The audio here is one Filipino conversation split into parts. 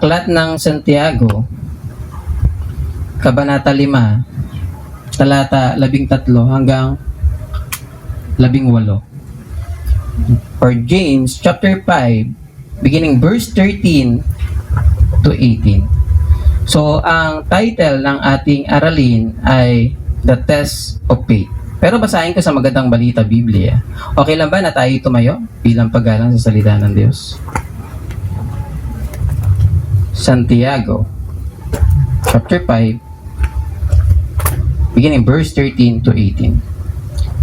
Aklat ng Santiago, Kabanata 5, talata 13 hanggang 18. Or James chapter 5, beginning verse 13 to 18. So, ang title ng ating aralin ay The Test of Faith. Pero basahin ko sa Magandang Balita Biblia. Okay lang ba na tayo tumayo bilang paggalang sa salita ng Diyos? Santiago chapter 5, beginning verse 13 to 18.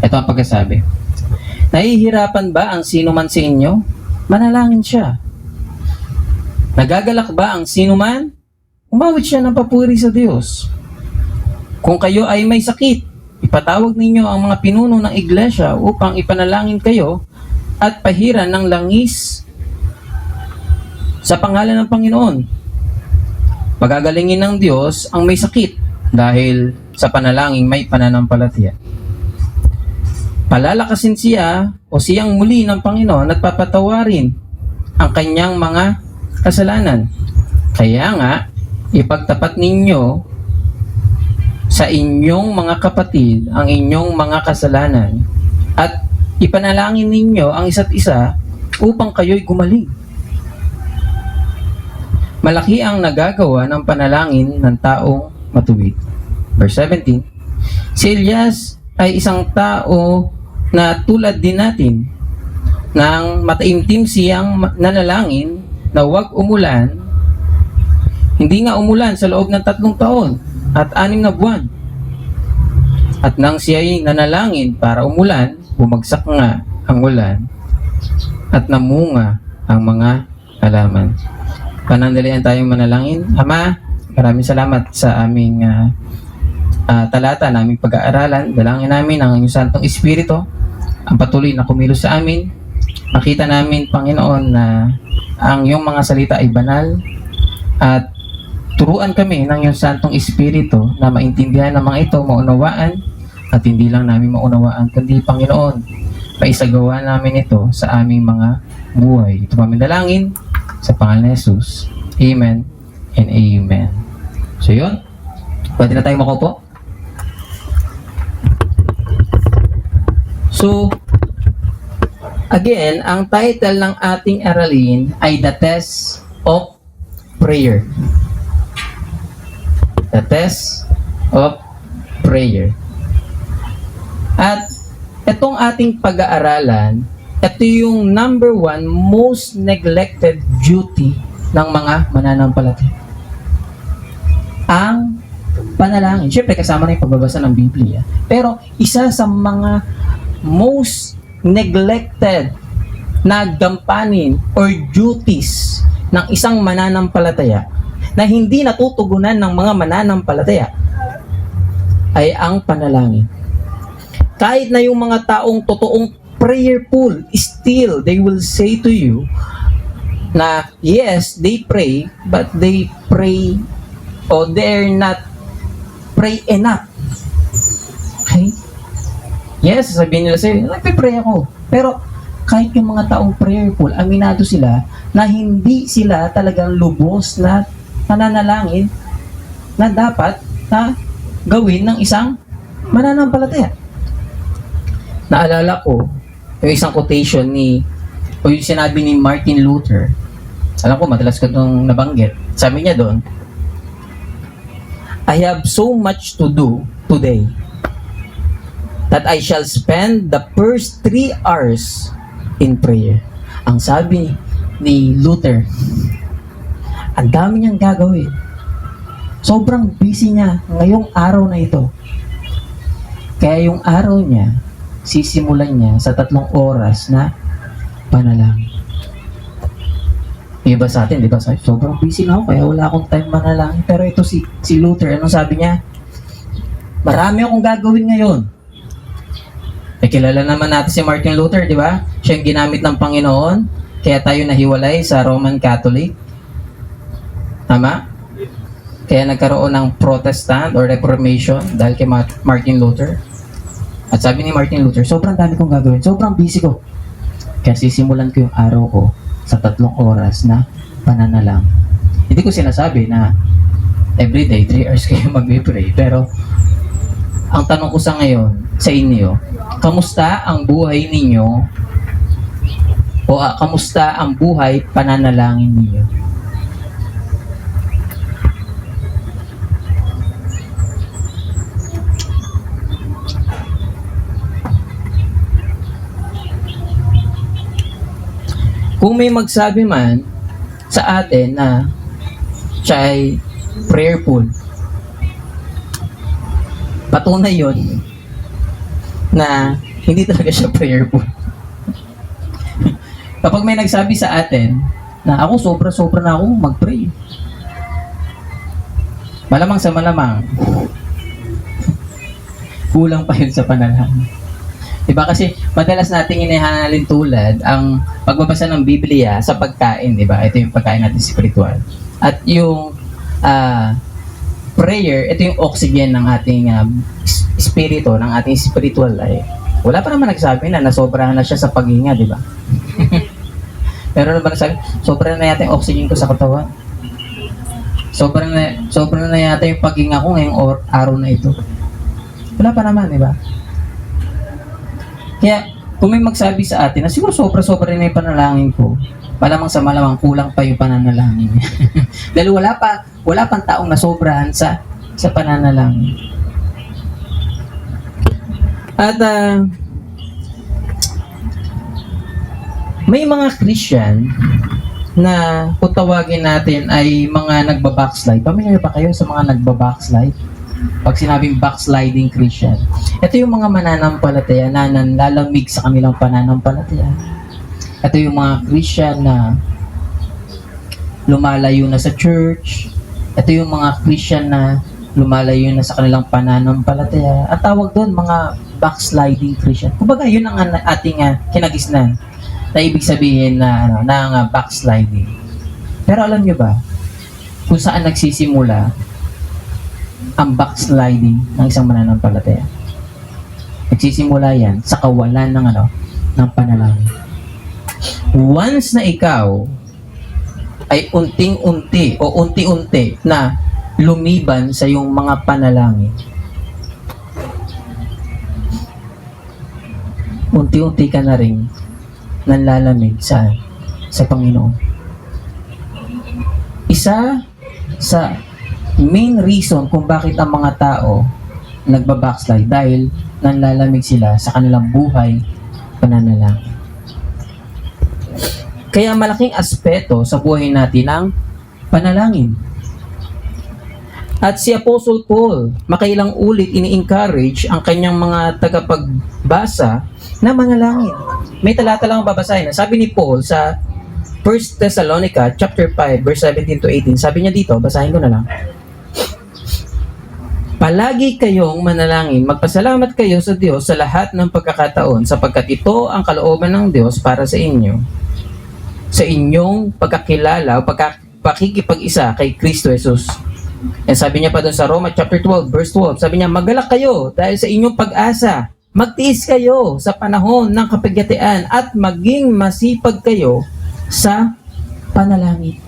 Ito ang pagkasabi. Nahihirapan ba ang sino man sa inyo? Manalangin siya. Nagagalak ba ang sino man? Umawit siya ng papuri sa Diyos. Kung kayo ay may sakit, ipatawag ninyo ang mga pinuno ng iglesia upang ipanalangin kayo at pahiran ng langis sa pangalan ng Panginoon. Pagagalingin ng Diyos ang may sakit dahil sa panalangin may pananampalataya. Palalakasin siya o siyang muli ng Panginoon at papatawarin ang kanyang mga kasalanan. Kaya nga, ipagtapat ninyo sa inyong mga kapatid ang inyong mga kasalanan at ipanalangin ninyo ang isa't isa upang kayo'y gumaling. Malaki ang nagagawa ng panalangin ng taong matuwid. Verse 17, si Elias ay isang tao na tulad din natin. Nang mataimtim siyang nanalangin na huwag umulan, hindi nga umulan sa loob ng 3 taon at 6 na buwan. At nang siya'y nanalangin para umulan, bumagsak nga ang ulan at namunga ang mga halaman. Panandalian tayong manalangin. Ama, maraming salamat sa aming talata na aming pag-aaralan. Dalangin namin ang inyong Santong Espiritu ang patuloy na kumilos sa amin. Makita namin, Panginoon, na ang iyong mga salita ay banal at turuan kami ng iyong Santong Espiritu na maintindihan ng mga ito, maunawaan at hindi lang namin maunawaan, kundi, Panginoon, paisagawa namin ito sa aming mga buhay. Ito kami dalangin sa pangalan ni Jesus. Amen and amen. So yun, pwede na tayo makaupo. So, again, ang title ng ating aralin ay The Test of Prayer. The Test of Prayer. At itong ating pag-aaralan, ito yung number 1 most neglected duty ng mga mananampalataya. Ang panalangin. Siyempre, kasama na yung pagbabasa ng Biblia. Pero, isa sa mga most neglected na gampanin or duties ng isang mananampalataya na hindi natutugunan ng mga mananampalataya ay ang panalangin. Kahit na yung mga taong totoong prayerful, still they will say to you na yes, they pray, but they pray or they're not pray enough. Okay? Yes, sabihin nila sa'yo, nagpe-pray ako. Pero kahit yung mga taong prayerful, aminado sila na hindi sila talagang lubos na nananalangin na dapat na gawin ng isang mananampalataya. Naalala ko yung isang quotation o yung sinabi ni Martin Luther. Alam ko, madalas ko itong nabanggit. Sabi niya doon, I have so much to do today that I shall spend the first 3 hours in prayer. Ang sabi ni Luther, ang dami niyang gagawin. Sobrang busy niya ngayong araw na ito. Kaya yung araw niya, sisimulan niya sa 3 oras na panalangin. Iba sa atin, di ba? Sobrang busy na ako, kaya wala akong time manalangin. Pero ito si Luther, anong sabi niya? Marami akong gagawin ngayon. Kilala naman natin si Martin Luther, di ba? Siya yung ginamit ng Panginoon, kaya tayo nahiwalay sa Roman Catholic. Tama? Kaya nagkaroon ng Protestant or Reformation dahil kay Martin Luther. At sabi ni Martin Luther, sobrang dami kong gagawin, sobrang busy ko. Kaya sisimulan ko yung araw ko sa 3 oras na pananalangin. Hindi ko sinasabi na everyday 3 hours kayo mag-pray, pero ang tanong ko sa ngayon sa inyo, kamusta ang buhay ninyo o kamusta ang buhay pananalangin ninyo? Kung may magsabi man sa atin na siya ay prayerful, patunay yun na hindi talaga siya prayerful. Kapag may nagsabi sa atin na ako sobra-sobra na ako mag-pray, malamang sa malamang kulang pa yun sa panalangin. Diba kasi madalas nating inihalin tulad ang pagbabasa ng Biblia sa pagkain, diba? Ito yung pagkain natin spiritual. At yung prayer, ito yung oxygen ng ating spirito, ng ating spiritual life. Wala pa naman nagsabi na nasobrahan na siya sa paghinga, diba? Pero naman nagsabi, sobra na yata yung oxygen ko sa katawan. Sobra na yata yung paghinga ko ngayong araw na ito. Wala pa naman, diba? Kaya, kung may magsabi sa atin na siguro sobra-sobra na yung panalangin ko, malamang sa malamang kulang pa yung pananalangin niya. Dahil wala pang taong nasobrahan sa pananalangin. At may mga Christian na kung tawagin natin ay mga nagbabackslide. Pamilyar ba kayo sa mga nagbabackslide? Pag sinabing backsliding Christian, ito yung mga mananampalataya na nanlalamig sa kanilang pananampalataya. Ito yung mga Christian na lumalayo na sa church. Ito yung mga Christian na lumalayo na sa kanilang pananampalataya. At tawag doon mga backsliding Christian. Kumbaga yun ang ating kinagisnan na ibig sabihin na backsliding. Pero alam nyo ba kung saan nagsisimula ang backsliding ng isang mananampalataya? Nagsisimula yan sa kawalan ng panalangin. Once na ikaw ay unti-unti na lumiban sa iyong mga panalangin, unti-unti ka na rin nanlalamig sa Panginoon. Isa sa main reason kung bakit ang mga tao nagbabackslide dahil nanlalamig sila sa kanilang buhay pananalangin. Kaya malaking aspeto sa buhay natin ang panalangin. At si Apostle Paul, makailang ulit ini-encourage ang kanyang mga tagapagbasa na manalangin. May talata lang babasahin. Sabi ni Paul sa 1 Thessalonica chapter 5 verse 17 to 18. Sabi niya dito, basahin ko na lang. Palagi kayong manalangin, magpasalamat kayo sa Diyos sa lahat ng pagkakataon sapagkat ito ang kalooban ng Diyos para sa inyo, sa inyong pagkakilala o pakikipag-isa kay Kristo Jesus. And sabi niya pa doon sa Roma chapter 12 verse 12, sabi niya, magalak kayo dahil sa inyong pag-asa, magtiis kayo sa panahon ng kapighatian at maging masipag kayo sa panalangin.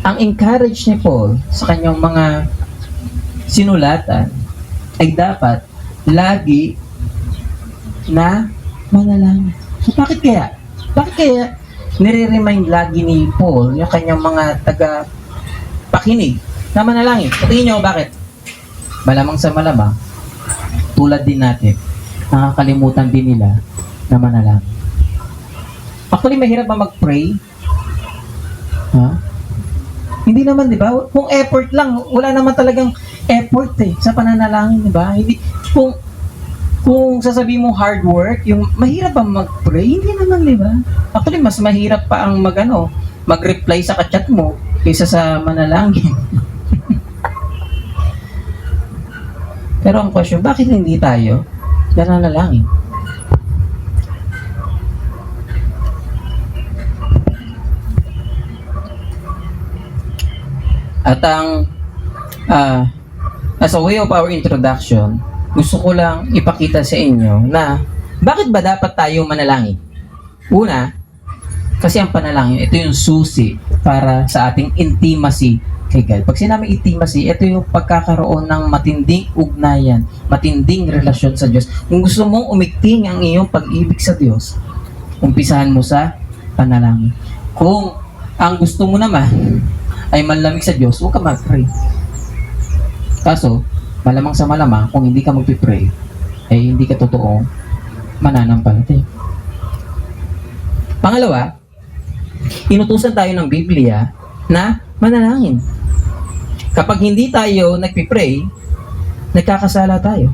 Ang encourage ni Paul sa kanyang mga sinulatan ay dapat lagi na manalangin. So bakit kaya? Bakit kaya nire-remind lagi ni Paul yung kanyang mga taga-pakinig na manalangin? Tingin nyo bakit? Malamang sa malamang, tulad din natin, nakakalimutan din nila na manalangin. Actually, mahirap ba mag-pray? Hindi naman, di ba? Kung effort lang, wala naman talagang effort sa pananalangin, di ba? Hindi, kung sasabihin mo hard work, yung mahirap ba mag-pray? Hindi naman, di ba? Actually, mas mahirap pa ang mag-reply sa kachat mo kaysa sa manalangin. Pero ang question, bakit hindi tayo nananalangin? At as a way of our introduction, gusto ko lang ipakita sa inyo na bakit ba dapat tayo manalangin? Una, Kasi ang panalangin, ito yung susi para sa ating intimacy kay God. Pag sinabing intimacy, ito yung pagkakaroon ng matinding ugnayan, matinding relasyon sa Diyos. Kung gusto mong umigting ang iyong pag-ibig sa Diyos, umpisahan mo sa panalangin. Kung ang gusto mo naman ay manlamig sa Diyos, huwag ka mag-pray. Kaso, malamang sa malamang, kung hindi ka mag-pray, ay hindi ka totoong mananampalataya. Pangalawa, inutusan tayo ng Biblia na manalangin. Kapag hindi tayo nagpipray, nagkakasala tayo.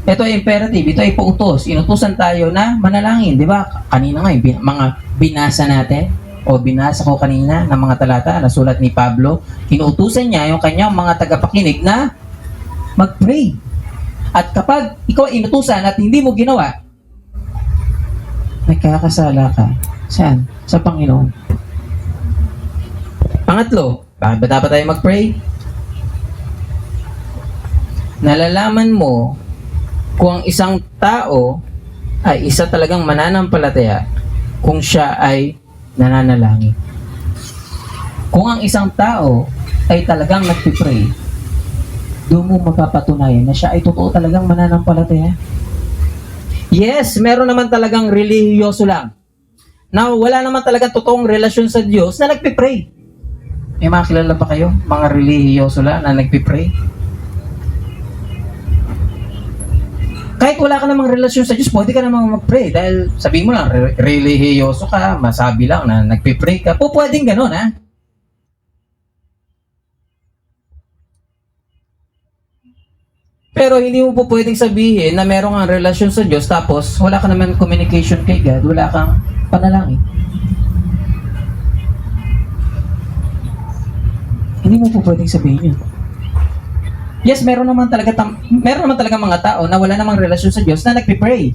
Ito ay imperative, ito ay pautos. Inutusan tayo na manalangin, di ba? Kanina nga, mga binasa natin, o binasa ko kanina ng mga talata na sulat ni Pablo, inuutusan niya yung kanyang mga tagapakinig na mag-pray. At kapag ikaw ay inutusan at hindi mo ginawa, nagkakasala ka. Saan? Sa Panginoon. Pangatlo, bakit ba dapat tayo mag-pray? Nalalaman mo kung ang isang tao ay isa talagang mananampalataya kung siya ay nananalangin. Kung ang isang tao ay talagang nagpipray, doon mo mapapatunayan na siya ay totoo talagang mananampalataya. Yes, meron naman talagang relihiyoso lang, na wala naman talagang totoong relasyon sa Diyos na nagpipray. May mga kilala pa kayo? Mga relihiyoso lang na nagpipray? Kahit wala ka namang relasyon sa Diyos, pwede ka namang mag-pray. Dahil sabihin mo lang, relihiyoso ka, masabi lang na nagpipray ka. Pwedeng ganun, ha? Pero hindi mo po pwedeng sabihin na meron kang relasyon sa Diyos tapos wala ka naman communication kay God, wala kang panalangin. Hindi mo po pwedeng sabihin yun. Yes, meron naman talaga mga tao na wala namang relasyon sa Diyos na nagpipray.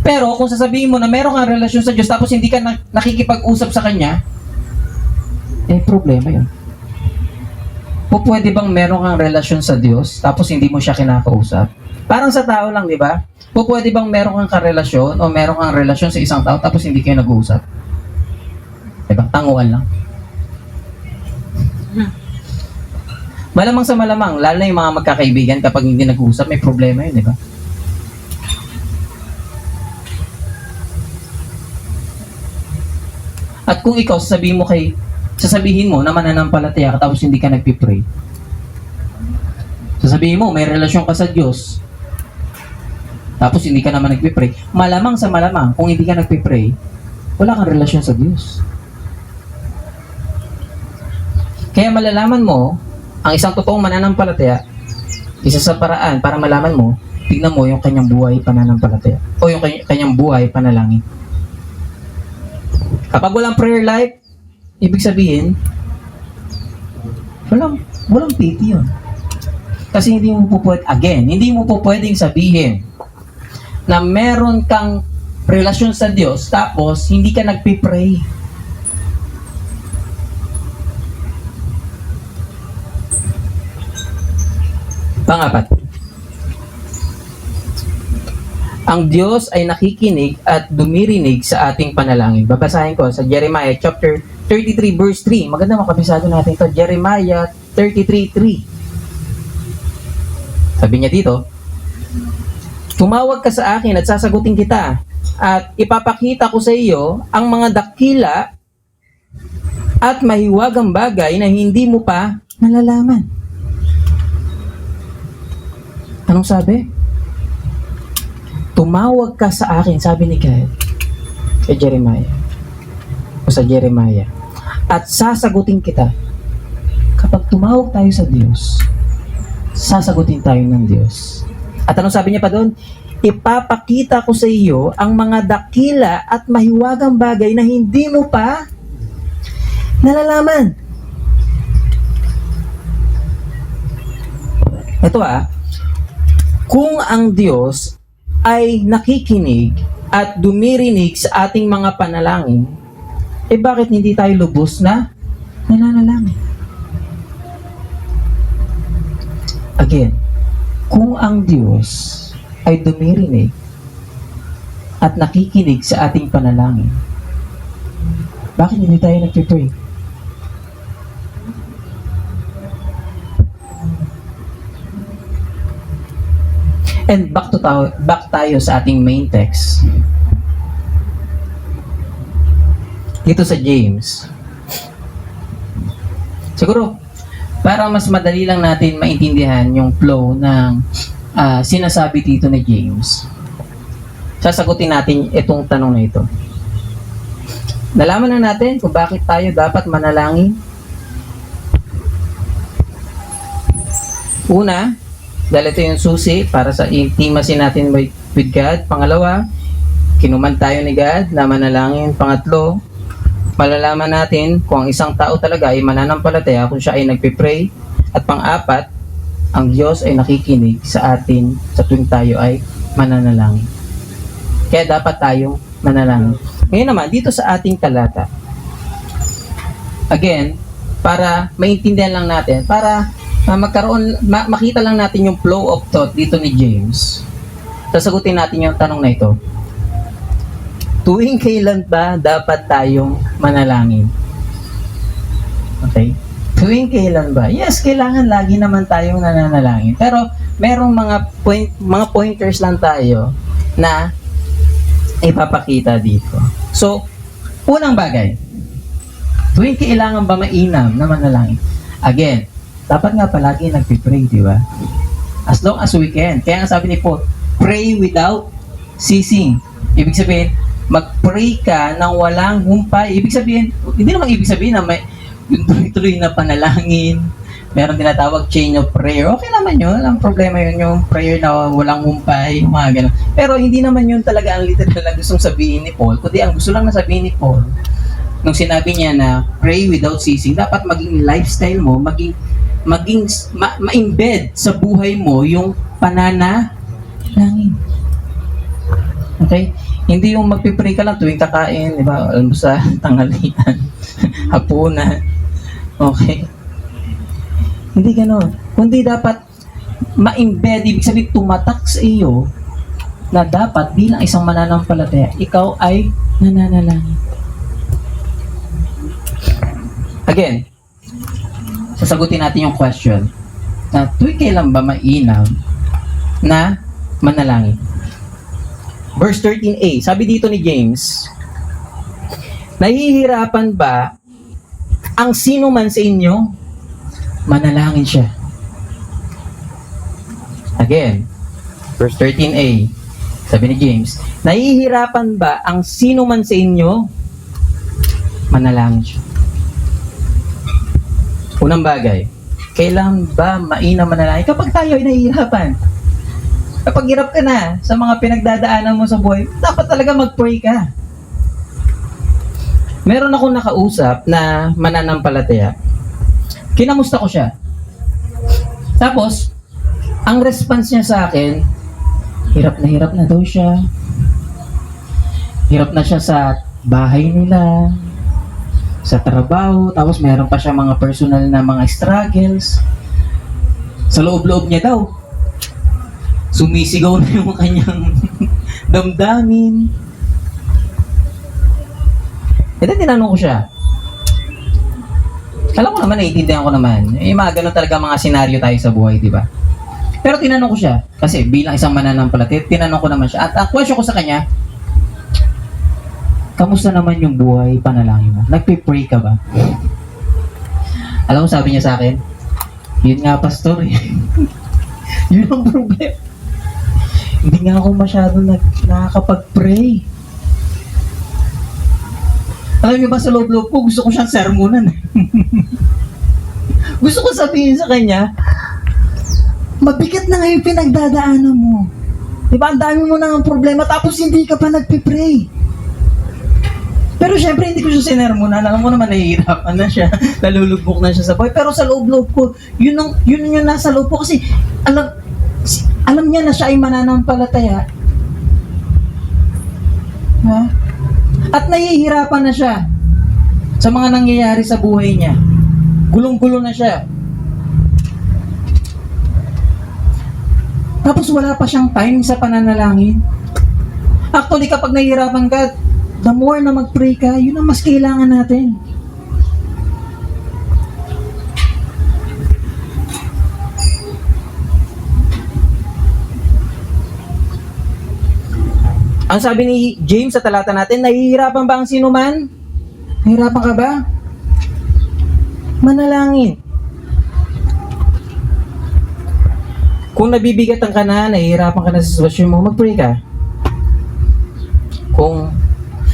Pero kung sasabihin mo na meron kang relasyon sa Diyos tapos hindi ka nakikipag-usap sa Kanya, problema yun. Pwede bang meron kang relasyon sa Diyos tapos hindi mo siya kinakausap? Parang sa tao lang, di ba? Pwede bang meron kang karelasyon o meron kang relasyon sa isang tao tapos hindi kayo nag-uusap? Diba? Tanguan lang. Malamang sa malamang, lalo na yung mga magkakaibigan kapag hindi nag-uusap, may problema yun, di ba? At kung ikaw, sasabihin mo na mananampalataya ka tapos hindi ka nagpipray. Sasabihin mo, may relasyon ka sa Diyos tapos hindi ka naman nagpipray. Malamang sa malamang, kung hindi ka nagpipray, wala kang relasyon sa Diyos. Kaya malalaman mo, ang isang totoong mananampalataya, isa sa paraan para malaman mo, tignan mo yung kanyang buhay pananampalataya o yung kanyang buhay panalangin. Kapag walang prayer life, ibig sabihin, walang pity yun. Kasi hindi mo po pwedeng sabihin na meron kang relasyon sa Diyos tapos hindi ka nagpipray. Pangapat, ang Diyos ay nakikinig at dumirinig sa ating panalangin. Babasahin ko sa Jeremiah chapter 33 verse 3. Maganda makabisado natin ito. Jeremiah 33:3. Sabi niya dito, tumawag ka sa akin at sasagutin kita at ipapakita ko sa iyo ang mga dakila at mahiwagang bagay na hindi mo pa nalalaman. Anong sabi? Tumawag ka sa akin, sabi ni God kay Jeremiah o sa Jeremiah, at sasagutin kita. Kapag tumawag tayo sa Diyos, sasagutin tayo ng Diyos. At anong sabi niya pa doon? Ipapakita ko sa iyo ang mga dakila at mahiwagang bagay na hindi mo pa nalalaman. Ito kung ang Diyos ay nakikinig at dumirinig sa ating mga panalangin, bakit hindi tayo lubos na nananalangin? Again, kung ang Diyos ay dumirinig at nakikinig sa ating panalangin, Bakit hindi tayo nagpipray? And back tayo sa ating main text. Dito sa James. Siguro, para mas madali lang natin maintindihan yung flow ng sinasabi dito ni James, sasagutin natin itong tanong na ito. Nalaman na natin kung bakit tayo dapat manalangin. Una, dahil ito yung susi para sa intimacy natin with God. Pangalawa, kinuman tayo ni God na manalangin. Pangatlo, malalaman natin kung ang isang tao talaga ay mananampalataya kung siya ay nagpipray. At pang-apat, ang Diyos ay nakikinig sa atin sa tuwing tayo ay mananalangin. Kaya dapat tayong manalangin. Ngayon naman, dito sa ating talata, again, para maintindihan lang natin, para makita lang natin yung flow of thought dito ni James. Sasagutin natin yung tanong na ito. Tuwing kailan ba dapat tayong manalangin? Okay? Tuwing kailan ba? Yes, kailangan lagi naman tayong nananalangin. Pero merong mga pointers lang tayo na ipapakita dito. So, unang bagay, tuwing kailangan ba mainam na manalangin? Again, dapat nga palagi nagpipray, di ba? As long as we can. Kaya nga sabi ni Paul, pray without ceasing. Ibig sabihin, mag-pray ka nang walang humpay. Ibig sabihin, hindi naman ibig sabihin na may yung tuloy-tuloy na panalangin. Meron tinatawag chain of prayer. Okay naman yun. Ang problema yun, yung prayer na walang humpay, mga ganun. Pero hindi naman yun talaga ang literal na gustong sabihin ni Paul. Kundi ang gusto lang na sabihin ni Paul, nung sinabi niya na pray without ceasing, dapat maging lifestyle mo, ma-embed sa buhay mo yung pananalangin. Okay? Hindi yung magpipray ka lang tuwing kakain, di ba? Almusal, tanghalian, hapunan. Okay? Hindi gano'n. Kundi dapat ma-embed, ibig sabihin tumatak sa iyo na dapat bilang isang mananampalataya, ikaw ay nananalangin. Again, sasagutin natin yung question na tuwing kailan ba mainam na manalangin? Verse 13a, sabi dito ni James, nahihirapan ba ang sino man sa inyo manalangin siya? Again, verse 13a, sabi ni James, nahihirapan ba ang sino man sa inyo manalangin siya? Unang bagay, kailan ba mainam manalangin? Kapag tayo ay nahihirapan. Kapag hirap ka na sa mga pinagdadaanan mo sa buhay, dapat talaga mag-pray ka. Meron akong nakausap na mananampalataya. Kinamusta ko siya. Tapos, ang response niya sa akin, hirap na daw siya. Hirap na siya sa bahay nila, sa trabaho, tapos meron pa siya mga personal na mga struggles. Sa loob-loob niya daw, sumisigaw na yung kanyang damdamin. E then tinanong ko siya. Alam ko naman, naiintindihan ko naman. Mga ganun talaga mga senaryo tayo sa buhay, di ba? Pero tinanong ko siya, kasi bilang isang mananampalataya, tinanong ko naman siya. At ang question ko sa kanya, kamusta naman yung buhay panalangin mo? Nagpe-pray ka ba? Alam mo, sabi niya sa akin, yun nga, pastor eh. Yun ang problema. Hindi nga ako masyado nakakapag-pray. Alam niyo ba, sa loob-loob ko, gusto ko siyang sermonan. Gusto ko sabihin sa kanya, mabigat na nga yung pinagdadaanan mo. Diba, ang dami mo na ang problema, tapos hindi ka pa nagpipray. Pero syempre, hindi ko siya sinermonan. Alam mo naman, nahihirapan na siya. Nalulubok na siya sa buhay. Pero sa loob-loob ko, yun yung nasa loob ko. Kasi, alam niya na siya ay mananampalataya. Ha? At nahihirapan na siya sa mga nangyayari sa buhay niya. Gulong-gulo na siya. Tapos wala pa siyang time sa pananalangin. Actually, kapag nahihirapan ka, the more na mag-pray ka, yun ang mas kailangan natin. Ang sabi ni James sa talata natin, nahihirapan ba ang sino man? Nahihirapan ka ba? Manalangin. Kung nabibigatan ka na, nahihirapan ka na sa sitwasyon mo, mag-pray ka. Kung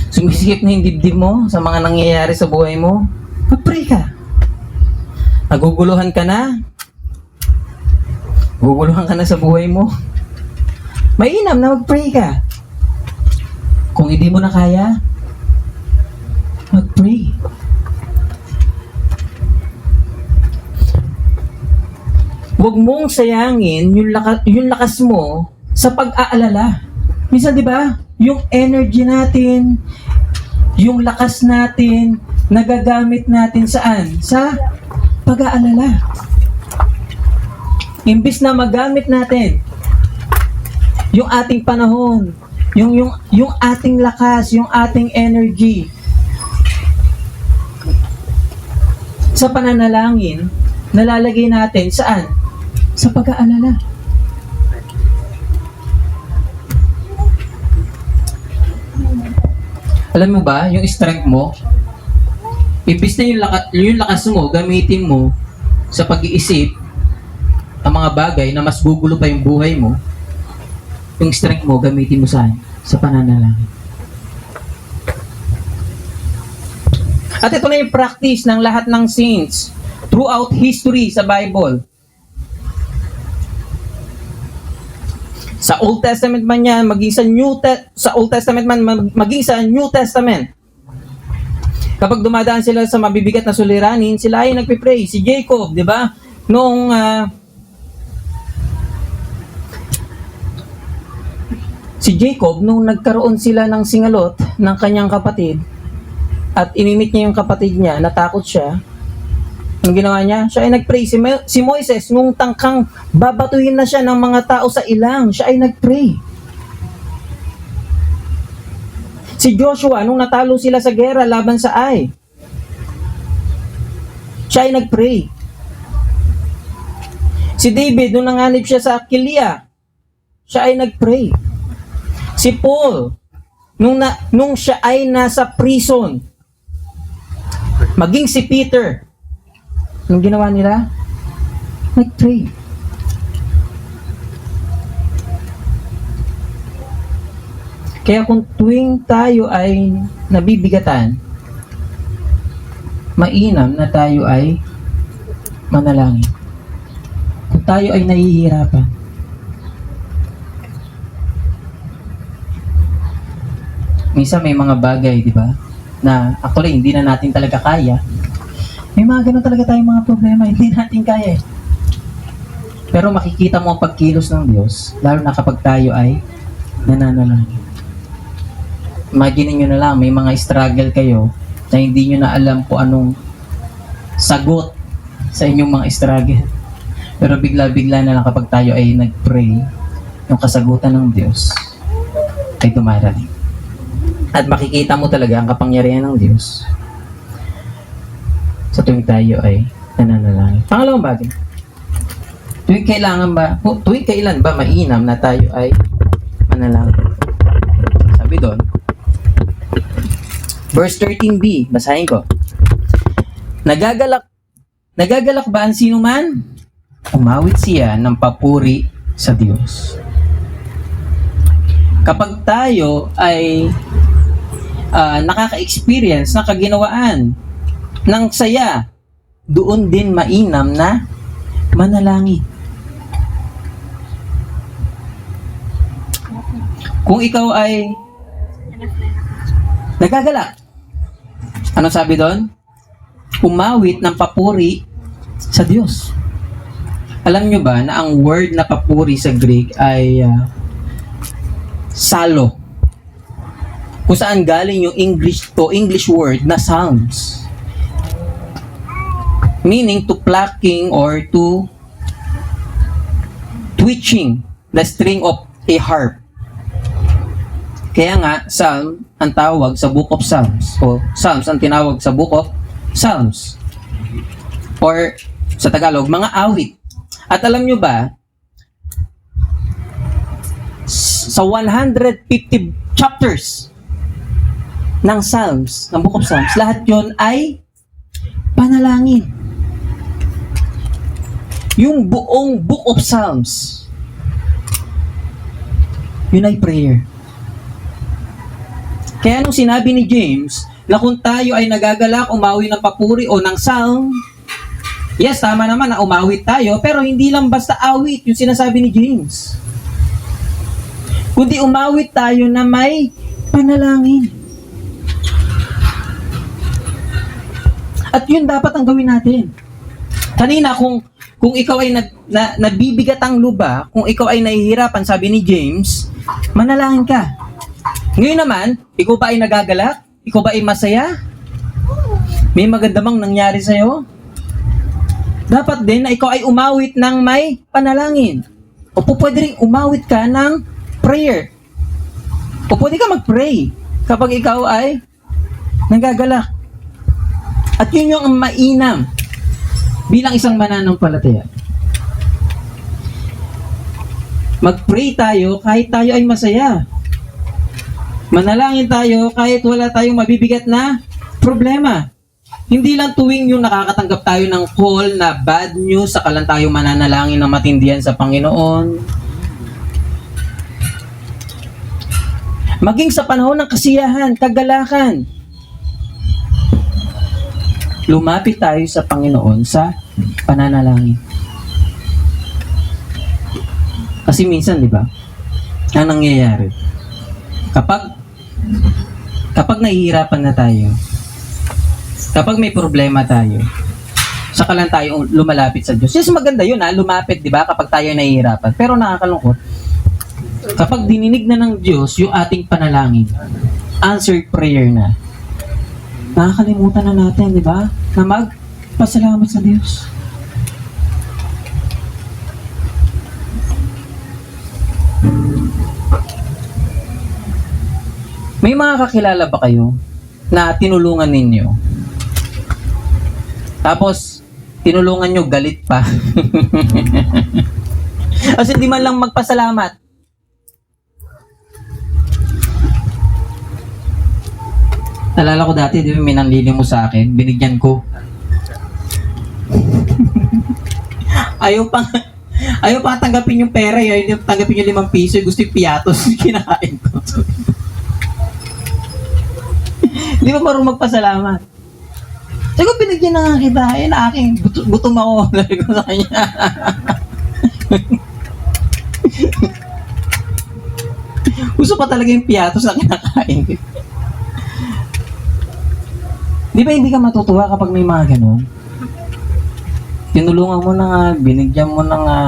sumisikip na yung dibdib mo sa mga nangyayari sa buhay mo, mag-pray ka. Naguguluhan ka na, guguluhan ka na sa buhay mo, mainam na mag-pray ka. Kung hindi mo na kaya, mag-pray. Huwag mong sayangin yung lakas mo sa pag-aalala. Minsan, di ba, yung energy natin, yung lakas natin, nagagamit natin saan? Sa pag-aalala. Imbis na magamit natin yung ating panahon, yung ating lakas, yung ating energy sa pananalangin, nalalagay natin saan? Sa pag-aalala. Alam mo ba, yung strength mo, imbis na yung lakas mo, gamitin mo sa pag-iisip ang mga bagay na mas gugulo pa yung buhay mo, yung strength mo, gamitin mo saan? Sa pananalangin. At ito na yung practice ng lahat ng saints throughout history sa Bible. Sa Old Testament man yan, maging sa Old Testament man, maging sa New Testament. Kapag dumadaan sila sa mabibigat na suliranin, sila ay nagpipray. Si Jacob, di ba? Si Jacob, nung nagkaroon sila ng singalot ng kanyang kapatid, at inimit niya yung kapatid niya, natakot siya, ang ginawa niya, siya ay nagpray. Si Moises, nung tangkang babatuhin na siya ng mga tao sa ilang, siya ay nagpray. Si Joshua, nung natalo sila sa gera laban sa Ai, siya ay nagpray. Si David, nung nanganib siya sa Akilia, siya ay nagpray. Si Paul, nung siya ay nasa prison, maging si Peter, anong ginawa nila? Nag-pray. Kaya kung tuwing tayo ay nabibigatan, mainam na tayo ay manalangin. Kung tayo ay nahihirapan, minsan may mga bagay, di ba, na actually hindi na natin talaga kaya. May mga ganun talaga tayong mga problema, hindi natin kaya eh. Pero makikita mo ang pagkilos ng Diyos, lalo na kapag tayo ay nananalangin. Imagine nyo na lang, may mga struggle kayo na hindi nyo na alam kung anong sagot sa inyong mga struggle. Pero bigla-bigla na lang kapag tayo ay nag-pray, yung kasagutan ng Diyos ay dumarating. At makikita mo talaga ang kapangyarihan ng Diyos sa tuwing tayo ay nananalangin. Pangalawang bagay, tuwing kailan ba mainam na tayo ay manalangin? Sabi doon, verse 13b, basahin ko. Nagagalak ba ang sino man? Umawit siya ng papuri sa Diyos. Kapag tayo ay nakaka-experience ng kaginawaan ng saya, doon din mainam na manalangin. Kung ikaw ay nagagalak, ano sabi doon? Umawit ng papuri sa Diyos. Alam nyo ba na ang word na papuri sa Greek ay salo, kung saan galing yung English word na sounds, meaning to plucking or to twitching the string of a harp. Kaya nga, Psalm ang tawag sa Book of Psalms. O Psalms ang tinawag sa Book of Psalms. Or sa Tagalog, mga awit. At alam nyo ba, sa 150 chapters ng Psalms, ng Book of Psalms, lahat yon ay panalangin. Yung buong Book of Psalms, yun ay prayer. Kaya nung sinabi ni James na kung tayo ay nagagalak, umawi ng papuri o ng psalm, yes, tama naman na umawit tayo, pero hindi lang basta awit yung sinasabi ni James. Kundi umawit tayo na may panalangin. At yun dapat ang gawin natin. Kanina, kung ikaw ay nabibigat ang luba, kung ikaw ay nahihirapan, sabi ni James, manalangin ka. Ngayon naman, ikaw ba ay nagagalak? Ikaw ba ay masaya? May maganda bang nangyari sa'yo? Dapat din na ikaw ay umawit ng may panalangin. O pwede rin umawit ka ng prayer. O pwede ka mag-pray kapag ikaw ay nagagalak. At yun yung mainam bilang isang mananampalataya. Mag-pray tayo kahit tayo ay masaya. Manalangin tayo kahit wala tayong mabibigat na problema. Hindi lang tuwing yung nakakatanggap tayo ng call na bad news, saka lang tayo mananalangin ng matindihan sa Panginoon. Maging sa panahon ng kasiyahan, kagalakan, lumapit tayo sa Panginoon sa pananalangin. Kasi minsan, di ba, ang nangyayari, kapag nahihirapan na tayo, kapag may problema tayo, saka lang tayo lumalapit sa Diyos. Yes, maganda yun lumapit, di ba, kapag tayo nahihirapan. Pero nakakalungkot, kapag dininig na ng Diyos yung ating panalangin, answered prayer na, nakakalimutan na natin, di ba, na magpasalamat sa Diyos. May mga kakilala ba kayo na tinulungan ninyo? Tapos, tinulungan nyo, galit pa. Kasi di man lang magpasalamat. Nalala ko dati, di ba, may nanlili mo sa akin, binigyan ko. ayaw pa tanggapin yung pera, ayaw tanggapin yung 5 piso, gusto yung piatos, kinakain ko. Di ba marunong magpasalamat? Sabi ko, binigyan na nga kita. Na aking gutom ako. Sabi ko sa kanya. Gusto pa talaga yung piatos na kinakain ko. Di ba hindi ka matutuwa kapag may mga ganun? Tinulungan mo na nga, binigyan mo na nga,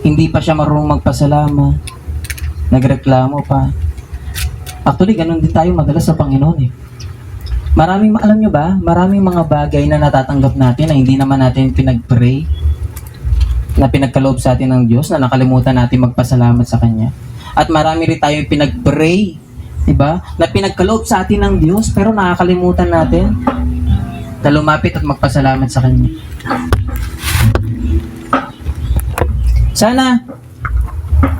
hindi pa siya marunong magpasalamat. Nagreklamo pa. Actually, ganun din tayo madalas sa Panginoon eh. Alam nyo ba, maraming mga bagay na natatanggap natin na hindi naman natin pinag-pray, na pinagkaloob sa atin ng Diyos, na nakalimutan natin magpasalamat sa Kanya. At marami rin tayong pinag-pray, diba, na pinagkaloob sa atin ng Diyos, pero nakakalimutan natin na lumapit at magpasalamat sa Kanya. Sana,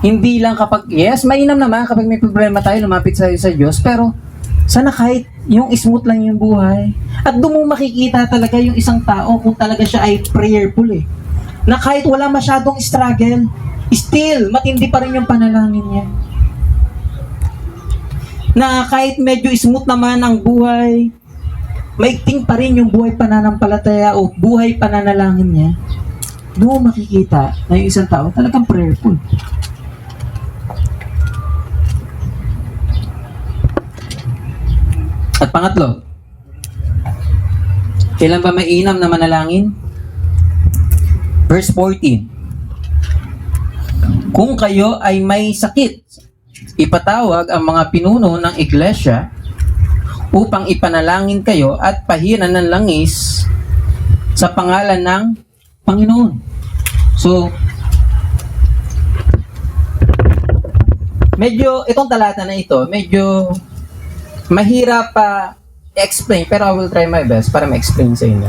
hindi lang kapag, yes, mainam naman kapag may problema tayo, lumapit sa Diyos, pero sana kahit yung smooth lang yung buhay, at doon mo makikita talaga yung isang tao kung talaga siya ay prayerful eh. Na kahit wala masyadong struggle, still, matindi pa rin yung panalangin niya. Na kahit medyo smooth naman ang buhay, maigting pa rin yung buhay pananampalataya o buhay pananalangin niya, doon mo makikita na yung isang tao talagang prayerful. At pangatlo, kailan ba mainam na manalangin? Verse 14. Kung kayo ay may sakit, ipatawag ang mga pinuno ng iglesia upang ipanalangin kayo at pahiran ng langis sa pangalan ng Panginoon. So, medyo, itong talata na ito, medyo mahirap pa explain, pero I will try my best para ma-explain sa inyo.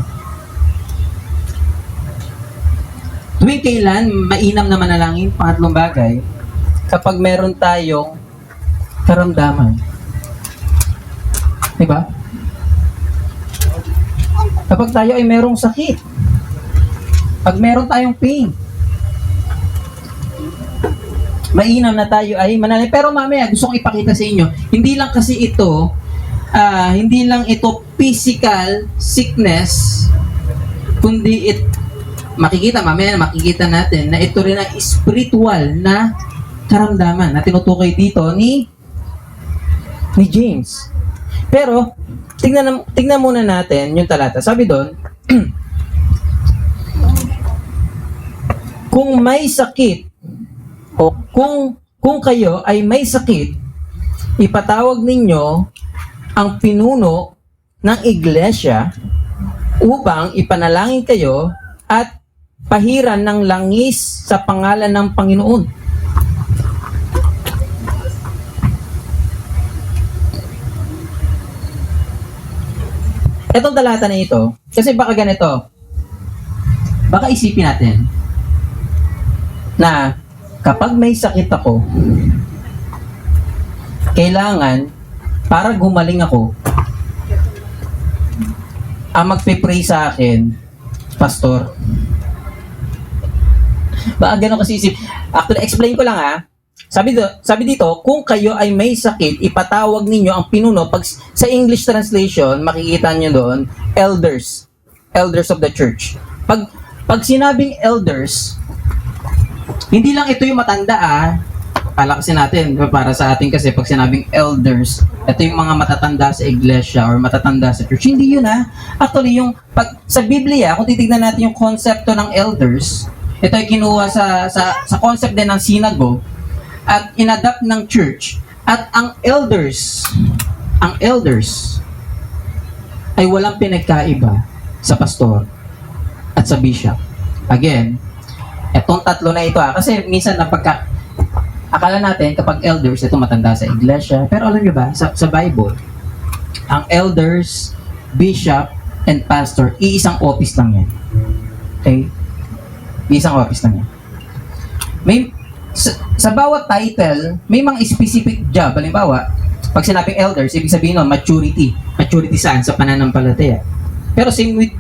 Tuwing kailan, mainam na manalangin, pangatlong bagay, kapag meron tayong karamdaman. Diba? Kapag tayo ay merong sakit, pag meron tayong pain, mainam na tayo ay manalangin. Pero mamaya, gusto kong ipakita sa inyo, hindi lang ito physical sickness, kundi mamaya makikita natin na ito rin ang spiritual na karamdaman na tinutukoy dito ni James. Pero, tingnan muna natin yung talata. Sabi doon, kung may sakit, o kung kayo ay may sakit, ipatawag ninyo ang pinuno ng iglesia upang ipanalangin kayo at pahiran ng langis sa pangalan ng Panginoon. Itong talata na ito, kasi baka ganito, baka isipin natin na kapag may sakit ako, kailangan, para gumaling ako, ang magpe-pray sa akin, pastor. Baka gano'n kasi isip. Actually, explain ko lang ha. Sabi dito, kung kayo ay may sakit, ipatawag ninyo ang pinuno. Pag sa English translation, makikita nyo doon, elders of the church. Pag sinabing elders, hindi lang ito yung matanda palakasin natin para sa atin kasi pag sinabing elders, ito yung mga matatanda sa iglesia or matatanda sa church. Hindi yun Actually, sa Biblia, kung titignan natin yung konsepto ng elders, ito ay kinuha sa concept din ng synagogue at inadapt ng church. At ang elders ay walang pinagkaiba sa pastor at sa bishop. Again, etong tatlo na ito kasi minsan akala natin kapag elders, ito matanda sa iglesia. Pero alam niyo ba, sa Bible, ang elders, bishop, and pastor, iisang office lang yan. Okay? Iisang office lang yan. Sa bawat title, may mga specific job. Halimbawa, pag sinabing elders, ibig sabihin nun, maturity. Maturity saan? Sa pananampalataya. Pero same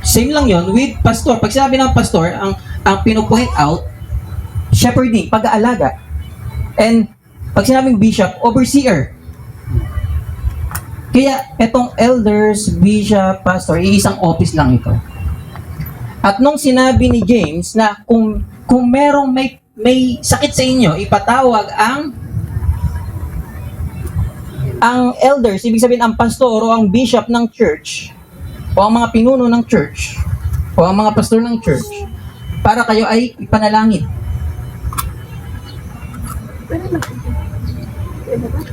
same lang yon with pastor. Pag sinabi ng pastor, ang pino-point out, shepherding, pag-aalaga. And pag sinabing bishop, overseer. Kaya etong elders, bishop, pastor, iisang office lang ito. At nung sinabi ni James na kung merong may sakit sa inyo, ipatawag ang elders, ibig sabihin ang pastor o ang bishop ng church o ang mga pinuno ng church o ang mga pastor ng church para kayo ay ipanalangin.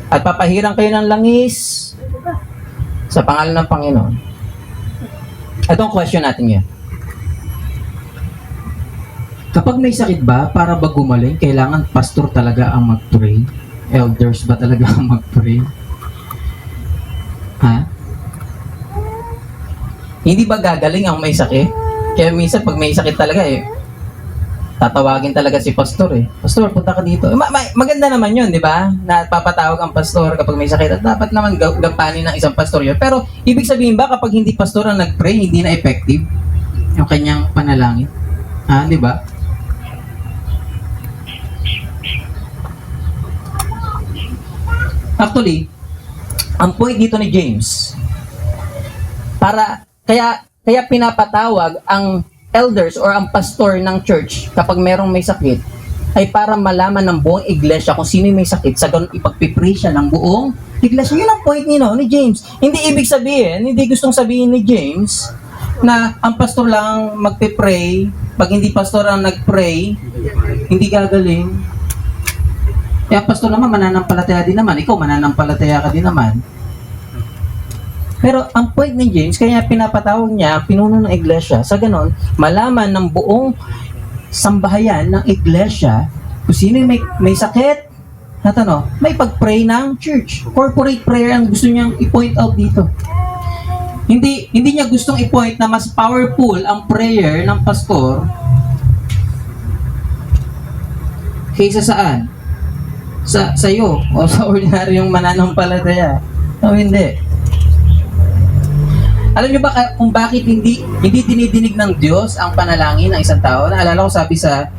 At papahiran kayo ng langis sa pangalan ng Panginoon. Itong question natin ngayon. Kapag may sakit ba, para ba gumaling, kailangan pastor talaga ang mag-pray? Elders ba talaga ang mag-pray? Hindi ba gagaling ang may sakit? Kaya minsan pag may sakit talaga tatawagin talaga si pastor Pastor, punta ka dito. Maganda naman yun, di ba? Na papatawag ang pastor kapag may sakit. At dapat naman gampanin ng isang pastor yun. Pero ibig sabihin ba kapag hindi pastor ang nag-pray, hindi na effective yung kanyang panalangin? Di ba? Actually, ang point dito ni James, kaya pinapatawag ang elders or ang pastor ng church kapag merong may sakit, ay para malaman ng buong iglesia kung sino may sakit, sa ganun ipagpipray siya ng buong iglesia. Yun ang point ni James. Hindi ibig sabihin, hindi gustong sabihin ni James na ang pastor lang magpipray, pag hindi pastor ang nagpray, hindi gagaling. Kaya pastor naman, mananampalataya din naman. Ikaw, mananampalataya ka din naman. Pero ang point ni James, kaya pinapatawag niya ang pinuno ng iglesia, sa ganon, malaman ng buong sambahayan ng iglesia kung Kung sino yung may sakit, at ano, may pag-pray ng church. Corporate prayer ang gusto niyang i-point out dito. Hindi niya gustong i-point na mas powerful ang prayer ng pastor kaysa saan? Sa iyo o sa ordinaryong mananampalataya. O hindi. Alam niyo ba kung bakit hindi dinidinig ng Diyos ang panalangin ng isang tao? Naalala ko sabi sa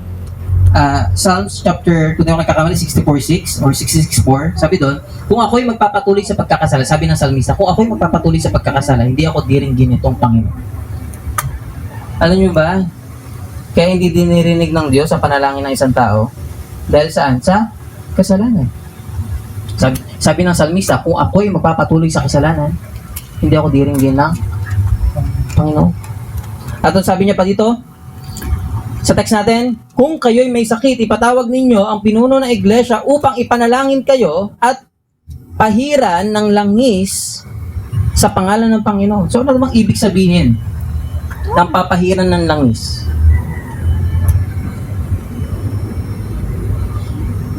Psalms chapter, kung di ako nagkakamali, 64:6 or 66:4, sabi doon, kung ako'y magpapatuloy sa pagkakasala, sabi ng salmista, kung ako'y magpapatuloy sa pagkakasala, hindi ako diringgin itong Panginoon. Alam niyo ba, kaya hindi dinirinig ng Diyos ang panalangin ng isang tao? Dahil saan? Sa kasalanan. Sabi ng salmista, kung ako'y magpapatuloy sa kasalanan, hindi ako diringgin ng Panginoon. At sabi niya pa dito, sa text natin, kung kayo'y may sakit, ipatawag ninyo ang pinuno ng iglesia upang ipanalangin kayo at pahiran ng langis sa pangalan ng Panginoon. So, ano namang ibig sabihin ng papahiran ng langis?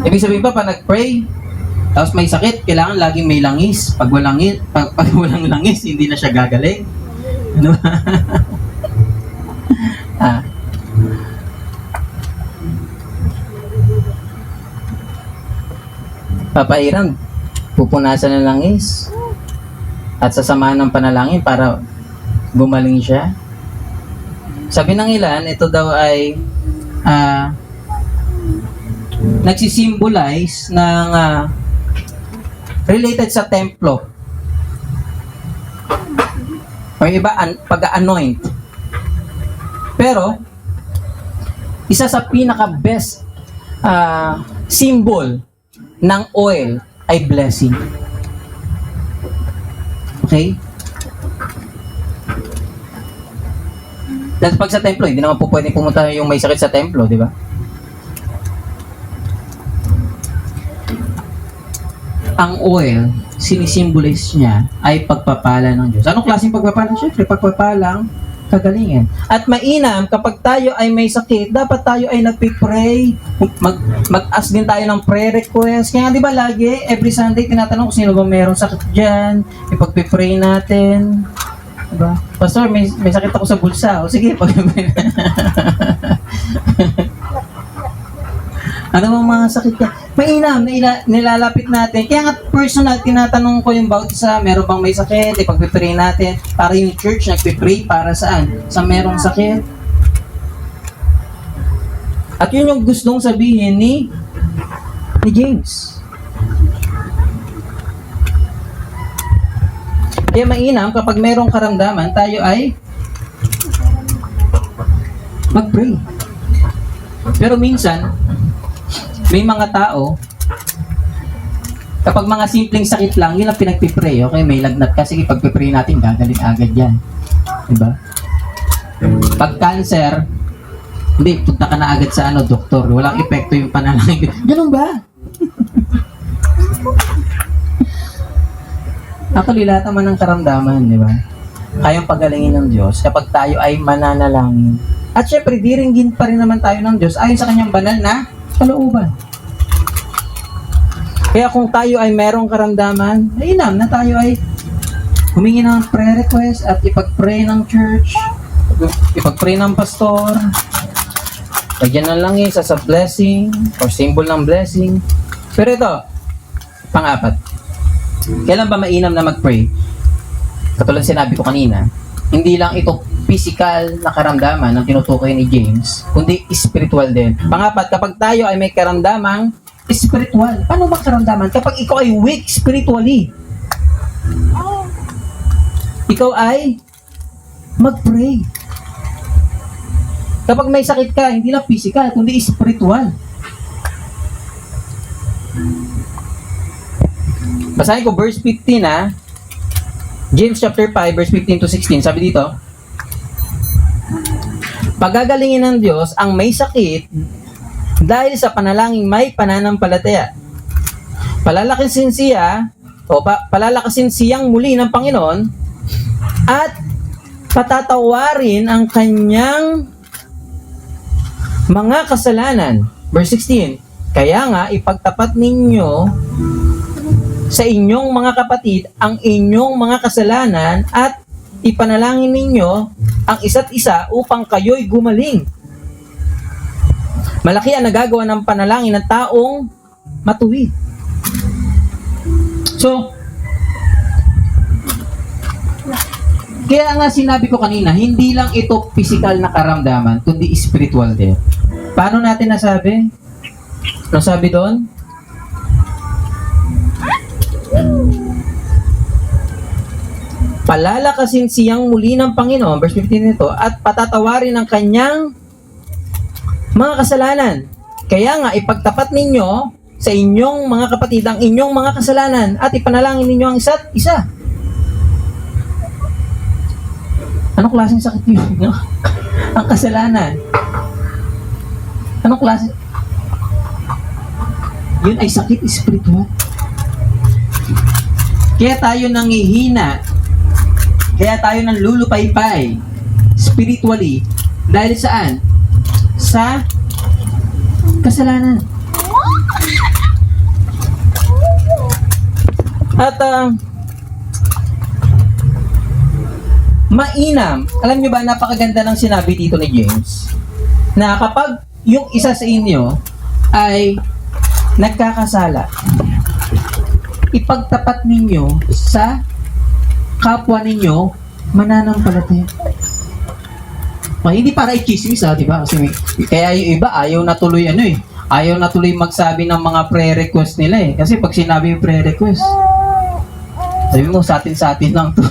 Ibig sabihin ba, pag nag-pray, tapos may sakit, kailangan laging may langis. Pag walang langis, hindi na siya gagaling. Ano ba? Papahiran, pupunasan ng langis at sasamahan ng panalangin para gumaling siya. Sabi ng ilan, ito daw ay nagsisimbolize ng related sa templo o iba pag-anoint. Pero isa sa pinaka best symbol ng oil ay blessing. Okay? Dahil pag sa templo, hindi naman po pwedeng pumunta yung may sakit sa templo, di ba? Ang oil, sinisimbolize niya ay pagpapala ng Diyos. Anong klaseng pagpapala? Siyempre, pagpapalang kagalingan. At mainam, kapag tayo ay may sakit, dapat tayo ay nagpipray. Mag-ask din tayo ng prayer request. Kaya di ba lagi, every Sunday, tinatanong kung sino ba mayroong sakit dyan. Ipagpipray natin. Diba? Pastor, may sakit ako sa bulsa. O sige, pagpipray na. Ano bang mga sakit ka? Mainam, nilalapit natin. Kaya nga personal, tinatanong ko yung bawat isa, meron bang may sakit, ipagpipray natin. Para yung church nagpipray para saan? Sa merong sakit. At yun yung gustong sabihin ni James. Kaya mainam, kapag merong karamdaman, tayo ay mag-pray. Pero minsan, may mga tao, kapag mga simpleng sakit lang, yun ang pinagpipray. Okay, may lagnat ka, sige, pagpipray natin, gagaling agad yan. Diba? Pag cancer, hindi, punta ka na agad sa doktor. Walang epekto yung panalangin. Ganun ba? Actually, lahat naman ng karamdaman, di ba? Kayang pagalingin ng Diyos kapag tayo ay mananalangin. At syempre, diringgin pa rin naman tayo ng Diyos ayon sa kanyang banal na kalooban. Kaya kung tayo ay merong karamdaman, mainam na tayo ay humingi ng prayer request at ipag-pray ng church, ipag-pray ng pastor, lagyan ng langis as a blessing or symbol ng blessing. Pero ito, pang-apat, kailan ba mainam na mag-pray? Katulad sinabi ko kanina, hindi lang ito physical na karamdaman ang tinutukoy ni James, kundi spiritual din. Pangapat, kapag tayo ay may karamdamang spiritual. Paano ba karamdaman? Kapag ikaw ay weak spiritually, ikaw ay mag-pray. Kapag may sakit ka, hindi lang physical, kundi spiritual. Basahin ko verse 15 James chapter 5 verse 15 to 16. Sabi dito, pagagalingin ng Diyos ang may sakit dahil sa panalangin may pananampalataya. Palalakasin siyang muli ng Panginoon at patatawarin ang kanyang mga kasalanan. Verse 16, Kaya nga, ipagtapat ninyo sa inyong mga kapatid ang inyong mga kasalanan at ipanalangin ninyo ang isa't isa upang kayo'y gumaling. Malaki ang nagagawa ng panalangin ng taong matuwid. So, kaya nga sinabi ko kanina, hindi lang ito physical na karamdaman, kundi spiritual din. Paano natin nasabi? Ano sabi doon? Palalakasin siyang muli ng Panginoon, verse 15 nito, at patatawarin ang kanyang mga kasalanan. Kaya nga, ipagtapat ninyo sa inyong mga kapatid ang inyong mga kasalanan at ipanalangin ninyo ang isa't isa. Anong klaseng sakit yun? Ang kasalanan. Anong klase? Yun ay sakit espiritual. Kaya tayo nangihina. Kaya tayo nang lulupaypay spiritually. Dahil saan? Sa kasalanan. At mainam. Alam nyo ba, napakaganda ng sinabi dito ni James, na kapag yung isa sa inyo ay nagkakasala, ipagtapat ninyo sa kapwa ninyo mananampalataya. Hindi para i-chismis, di ba? Kasi kaya yung iba ayaw na tuloy ayaw na tuloy magsabi ng mga pre-request nila eh. Kasi pag sinabi yung pre-request, sabi mo, sa atin lang to.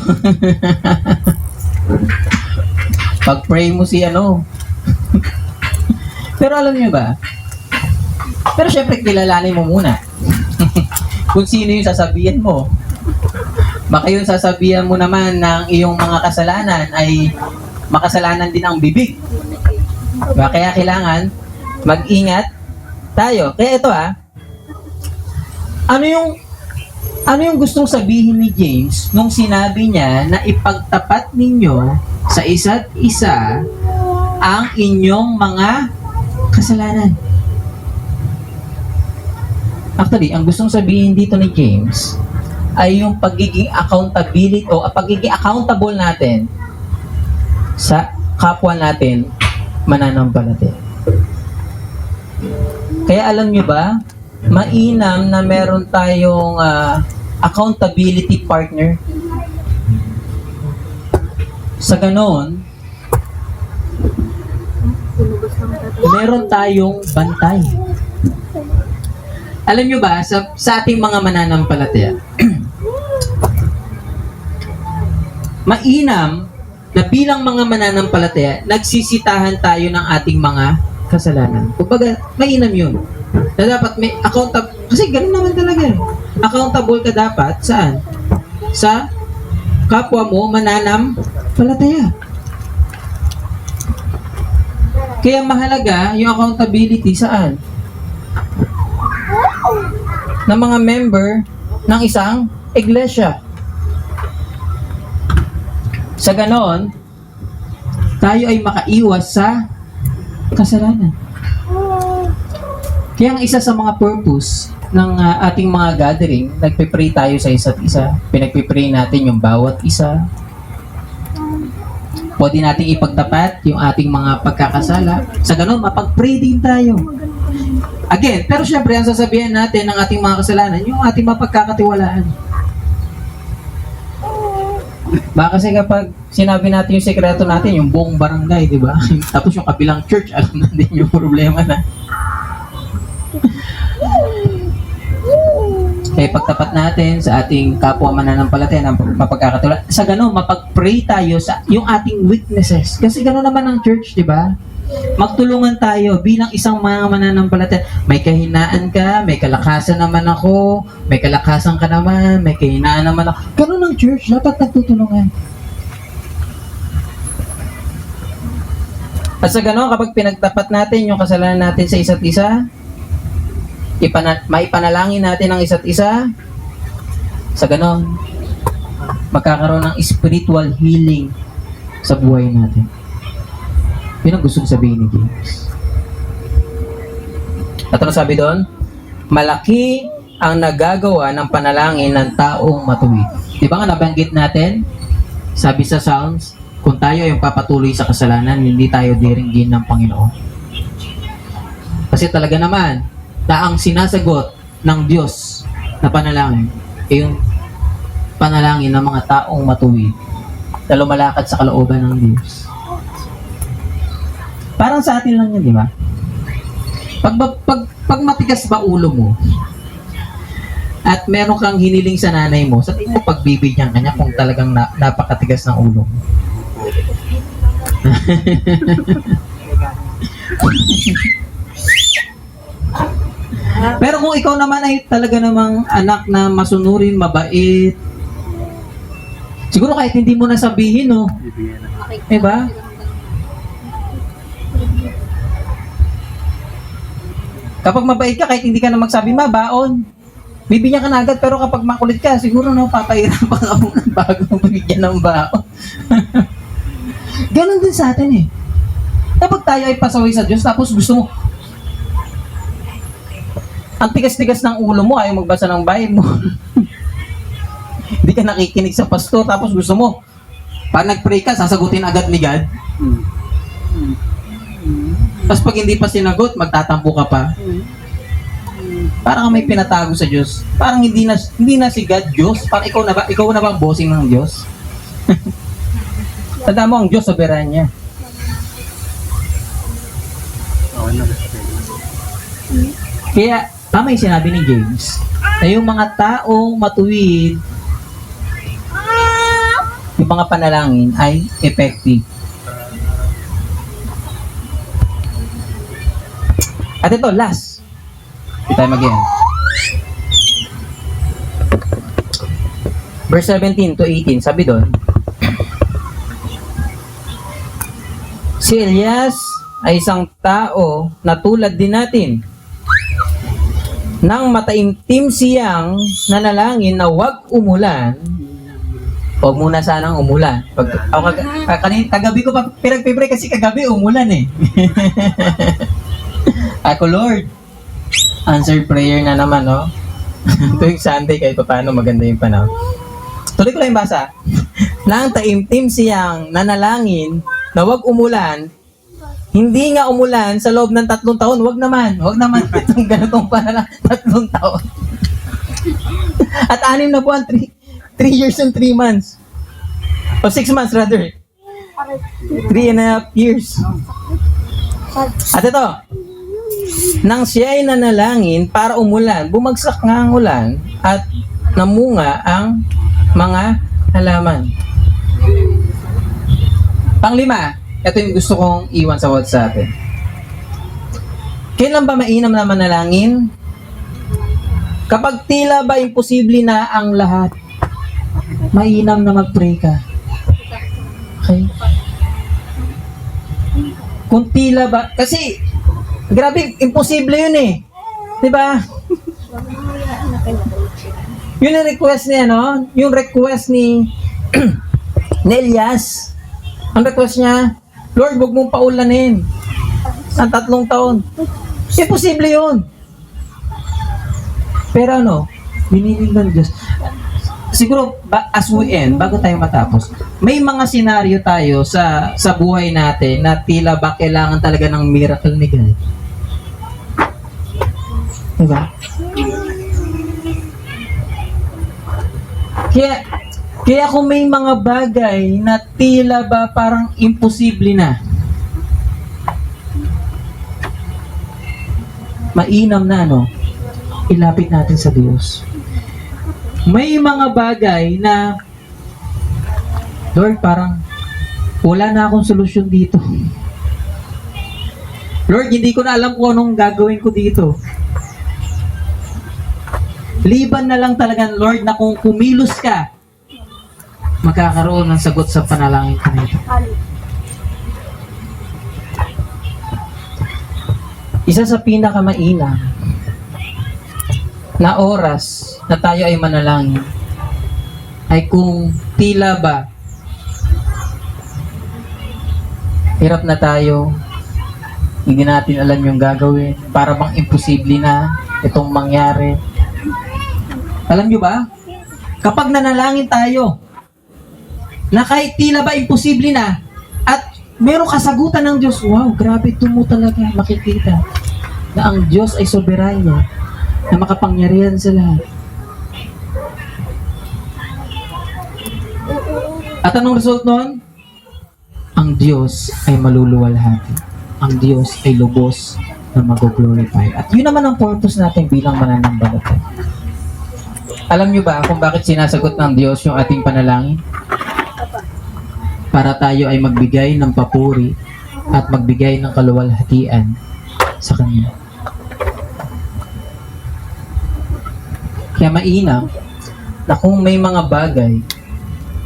Pag-pray mo si Pero alam niyo ba? Pero syempre, kilalanin mo muna. Kung sino yung sasabihan mo. Baka yung sasabihan mo naman ng iyong mga kasalanan ay makasalanan din ang bibig. Diba? Kaya kailangan mag-ingat tayo. Kaya ito ano yung gustong sabihin ni James nung sinabi niya na ipagtapat ninyo sa isa't isa ang inyong mga kasalanan? Actually, ang gustong sabihin dito ni James ay yung pagiging accountability o pagiging accountable natin sa kapwa natin mananampalataya. Kaya alam nyo ba, mainam na meron tayong accountability partner. Sa ganon, meron tayong bantay. Alam nyo ba, sa ating mga mananampalataya, mainam na bilang mga mananampalataya, nagsisitahan tayo ng ating mga kasalanan. Kumbaga, mainam yun. Na dapat may accountable, kasi ganun naman talaga. Accountable ka dapat, saan? Sa kapwa mo, mananampalataya. Kaya mahalaga yung accountability saan? Ng mga member ng isang iglesia. Sa ganon, tayo ay makaiwas sa kasalanan. Kaya ang isa sa mga purpose ng ating mga gathering, nagpe-pray tayo sa isa't isa. Pinagpe-pray natin yung bawat isa. Pwede nating ipagtapat yung ating mga pagkakasala. Sa ganon, mapag-pray din tayo. Again, pero syempre, ang sasabihan natin ng ating mga kasalanan, yung ating mapagkakatiwalaan. Baka kasi kapag sinabi natin yung sekreto natin, yung buong barangay, di ba? Tapos yung kabilang church, alam na din yung problema na. Kaya pagtapat natin sa ating kapwa mananampalataya ng mapagkakatiwalaan, sa ganun, mapag-pray tayo sa yung ating weaknesses. Kasi ganun naman ang church, di ba? Magtulungan tayo bilang isang mga mananampalataya. May kahinaan ka, may kalakasan naman ako, may kalakasan ka naman, may kahinaan naman ako. Ganun ang church, dapat nagtutulungan. At sa ganun, kapag pinagtapat natin yung kasalanan natin sa isa't isa, maipanalangin natin ang isa't isa, sa ganun, magkakaroon ng spiritual healing sa buhay natin. Yun ang gusto sabihin ni James. At ano sabi doon? malaki ang nagagawa ng panalangin ng taong matuwid. Di ba nga nabanggit natin? Sabi sa Psalms, kung tayo ay papatuloy sa kasalanan, hindi tayo diringgin ng Panginoon. Kasi talaga naman, na ang sinasagot ng Diyos na panalangin ay yung panalangin ng mga taong matuwid na lumalakad sa kalooban ng Diyos. Parang sa atin lang yun, di ba? Pag matigas ba ulo mo at meron kang hiniling sa nanay mo, sa tingin mo pagbibigyan ka niya kung talagang napakatigas ng ulo mo. Pero kung ikaw naman ay talaga namang anak na masunurin, mabait, siguro kahit hindi mo na sabihin, no? Diba? Kapag mabait ka, kahit hindi ka na magsabi, baon. Bibigyan ka na agad, pero kapag makulit ka, siguro no, papahirapan ka muna bago bibigyan ng baon. Ganon din sa atin eh. Kapag tayo ay pasaway sa Diyos, tapos gusto mo, ang tigas-tigas ng ulo mo, ayaw magbasa ng Bible mo. Hindi ka nakikinig sa pastor, tapos gusto mo, pag nag-pray ka, sasagutin agad ni God. Tapos pag hindi pa sinagot, magtatampo ka pa. Parang may pinatago sa Diyos. Parang hindi na si God Diyos. Parang ikaw na ba ang bossing ng Diyos? Tanda mo, ang Diyos soberanya niya. Kaya tama yung sinabi ni James na yung mga taong matuwid, yung mga panalangin ay effective. At ito, last. Hindi tayo mag-end. Verse 17 to 18, sabi doon, si Elias ay isang tao na tulad din natin. Nang mataimtim siyang nanalangin na huwag umulan, huwag muna sanang umulan. Kagabi ko pa pinagpibre kasi kagabi umulan eh. Ako, Lord, answered prayer na naman, no? Tuwing Sunday, kahit pa paano maganda yung panahon. Tuloy ko lang yung basa. Nang taimtim siyang nanalangin na huwag umulan, hindi nga umulan sa loob ng 3 taon. Huwag naman itong ganitong panala, 3 taon. At 6 na buwan, 3 years and 3 months. O 6 months rather. 3.5 years. At ito, nang siya ay nanalangin para umulan, bumagsak nga ang ulan at namunga ang mga halaman. Panglima, ito yung gusto kong iwan sa WhatsApp atin. Kailan ba mainam na manalangin? Kapag tila ba imposible na ang lahat, mainam na mag-pray ka. Okay? Kung tila ba, kasi grabe, imposible yun eh. Diba? Yun yung request niya, no? Yung request ni Elias. Ang request niya, Lord, huwag mong paulanin ang 3 taon. Imposible yun. Pero ano, biniling ng Diyos. Siguro, as we end, bago tayo matapos, may mga senaryo tayo sa buhay natin na tila ba kailangan talaga ng miracle ni God. Diba? Kaya kung may mga bagay na tila ba parang imposible na, mainam na, no? Ilapit natin sa Diyos. May mga bagay na, Lord, parang wala na akong solusyon dito. Lord, hindi ko na alam kung anong gagawin ko dito. Liban na lang talaga, Lord, na kung kumilos ka, magkakaroon ng sagot sa panalangin ko nito. Isa sa pinakamainam na oras na tayo ay manalangin ay kung tila ba hirap na tayo, hindi natin alam yung gagawin, para bang imposible na, itong mangyari. Alam nyo ba? Kapag nanalangin tayo, na kahit tila ba imposible na, at merong kasagutan ng Diyos, wow, grabe, ito mo talaga makikita na ang Diyos ay soberanya, na makapangyarihan sa lahat. At anong result nun? Ang Diyos ay maluluwalhati. Ang Diyos ay lubos na mag-glorify. At yun naman ang purpose natin bilang mananampalataya. Alam nyo ba kung bakit sinasagot ng Diyos yung ating panalangin? Para tayo ay magbigay ng papuri at magbigay ng kaluwalhatian sa Kanya. Kaya mainam na kung may mga bagay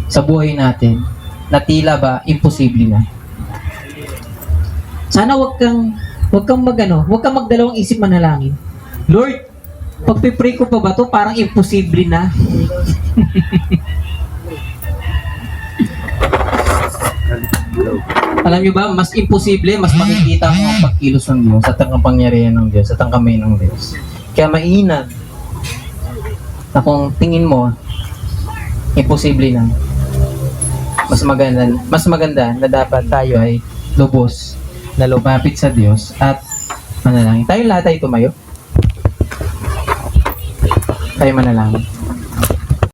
sa buhay natin na tila ba imposible na, sana wag kang magdalawang isip manalangin. Lord, pagpipray ko pa ba to parang imposible na? Alam niyo ba, mas imposible, mas makikita mo ang pagkilos ng Diyos at ang kapangyarihan ng Diyos at ang kamay ng Diyos. Kaya mainam na kung tingin mo imposible na, mas maganda na dapat tayo ay lubos na lumapit sa Diyos at manalangin. Tayo lahat ay tumayo. Tayo manalangin.